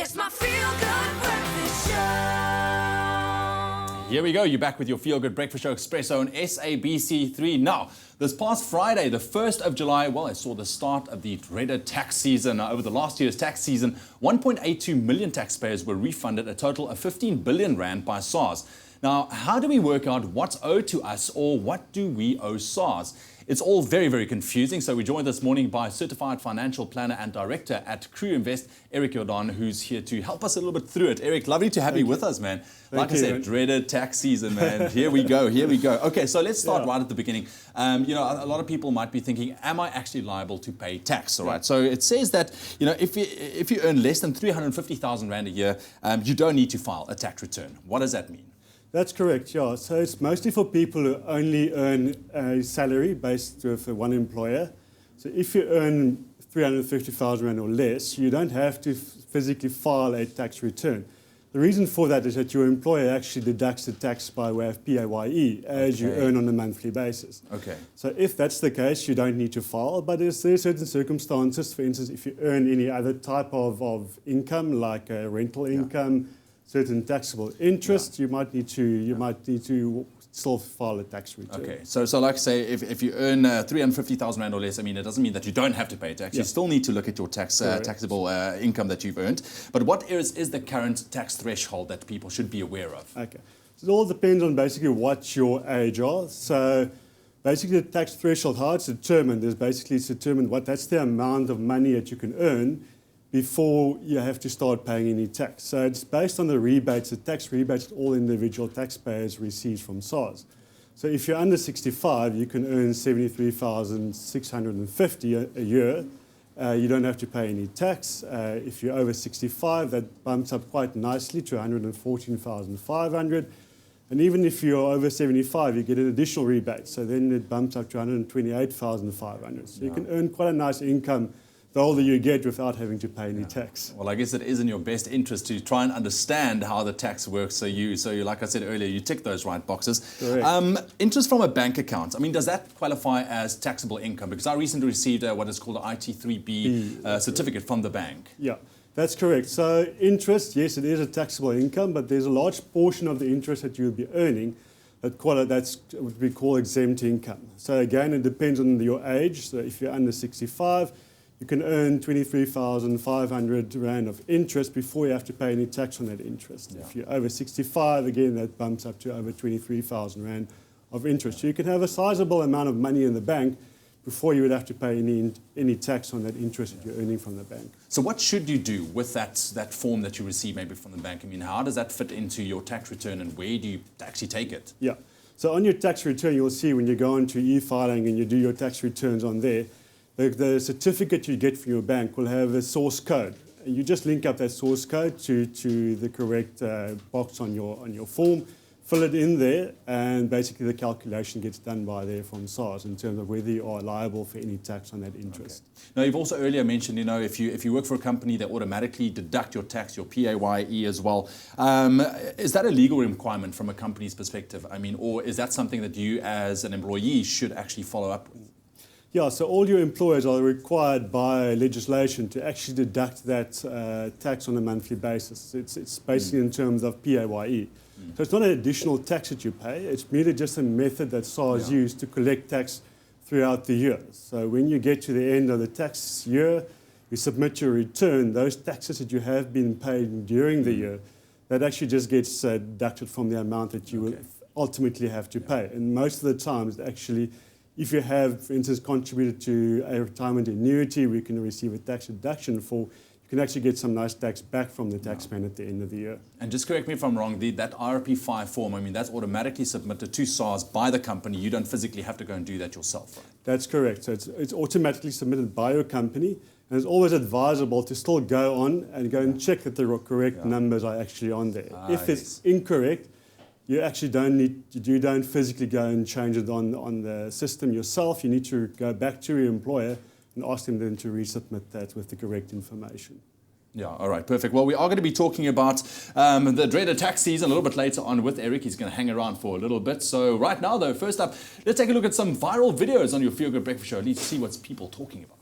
It's my feel-good breakfast show. Here we go. You're back with your Feel Good Breakfast Show Expresso on SABC3. Now, this past Friday, the 1st of July, well, I saw the start of the dreaded tax season. Over the last year's tax season, 1.82 million taxpayers were refunded a total of 15 billion rand by SARS. Now, how do we work out what's owed to us, or what do we owe SARS? It's all very, very confusing. So we're joined this morning by Certified Financial Planner and Director at Crew Invest, Eric Jordaan, who's here to help us a little bit through it. Eric, lovely to have you with us, man. Like I said, dreaded tax season, man. Here we go, here we go. Okay, so let's start right at the beginning. A lot of people might be thinking, am I actually liable to pay tax? All right, so it says that, if you earn less than 350,000 Rand a year, you don't need to file a tax return. What does that mean? That's correct, yeah. So it's mostly for people who only earn a salary based with one employer. So if you earn 350,000 Rand or less, you don't have to physically file a tax return. The reason for that is that your employer actually deducts the tax by way of PAYE as you earn on a monthly basis. Okay. So if that's the case, you don't need to file, but there are certain circumstances. For instance, if you earn any other type of income, like rental income, certain taxable interest, you might need to still file a tax return. Okay, so like I say, if you earn 350,000 Rand or less, I mean, it doesn't mean that you don't have to pay tax. You still need to look at your taxable income that you've earned. But what is the current tax threshold that people should be aware of? Okay, so it all depends on basically what your age are. So basically the tax threshold, how it's determined, is basically it's determined that's the amount of money that you can earn before you have to start paying any tax. So it's based on the rebates, the tax rebates that all individual taxpayers receive from SARS. So if you're under 65, you can earn 73,650 a year. You don't have to pay any tax. If you're over 65, that bumps up quite nicely to 114,500. And even if you're over 75, you get an additional rebate. So then it bumps up to 128,500. So you can earn quite a nice income the older you get without having to pay any tax. Well, I guess it is in your best interest to try and understand how the tax works. So you, like I said earlier, you tick those right boxes. Correct. Interest from a bank account. I mean, does that qualify as taxable income? Because I recently received what is called an IT3B certificate from the bank. Yeah, that's correct. So interest, yes, it is a taxable income, but there's a large portion of the interest that you'll be earning that's what we call exempt income. So again, it depends on your age. So if you're under 65, you can earn 23,500 Rand of interest before you have to pay any tax on that interest. If you're over 65, again, that bumps up to over 23,000 Rand of interest. So you can have a sizable amount of money in the bank before you would have to pay any tax on that interest that you're earning from the bank. So what should you do with that form that you receive maybe from the bank? I mean, how does that fit into your tax return, and where do you actually take it? Yeah. So on your tax return, you'll see when you go into e-filing and you do your tax returns on there, the certificate you get from your bank will have a source code. And you just link up that source code to the correct box on your form, fill it in there, and basically the calculation gets done by there from SARS in terms of whether you are liable for any tax on that interest. Okay. Now, you've also earlier mentioned, if you work for a company, they automatically deduct your tax, your PAYE as well. Is that a legal requirement from a company's perspective? I mean, or is that something that you as an employee should actually follow up with? Yeah, so all your employers are required by legislation to actually deduct that tax on a monthly basis. It's basically in terms of PAYE. So it's not an additional tax that you pay, it's merely just a method that SARS used to collect tax throughout the year. So when you get to the end of the tax year, you submit your return, those taxes that you have been paid during the year, that actually just gets deducted from the amount that you will ultimately have to pay. And most of the time, it's actually, if you have, for instance, contributed to a retirement annuity, we can receive a tax deduction for. You can actually get some nice tax back from the taxman at the end of the year. And just correct me if I'm wrong, that RP5 form, I mean, that's automatically submitted to SARS by the company. You don't physically have to go and do that yourself, right? That's correct. So it's automatically submitted by your company. And it's always advisable to still go on and check that the correct numbers are actually on there. If it's incorrect, you actually don't physically go and change it on the system yourself. You need to go back to your employer and ask them then to resubmit that with the correct information. Yeah, all right, perfect. Well, we are going to be talking about the dreaded tax season a little bit later on with Eric. He's going to hang around for a little bit. So right now, though, first up, let's take a look at some viral videos on your Feel Good Breakfast Show. Let's see what people talking about.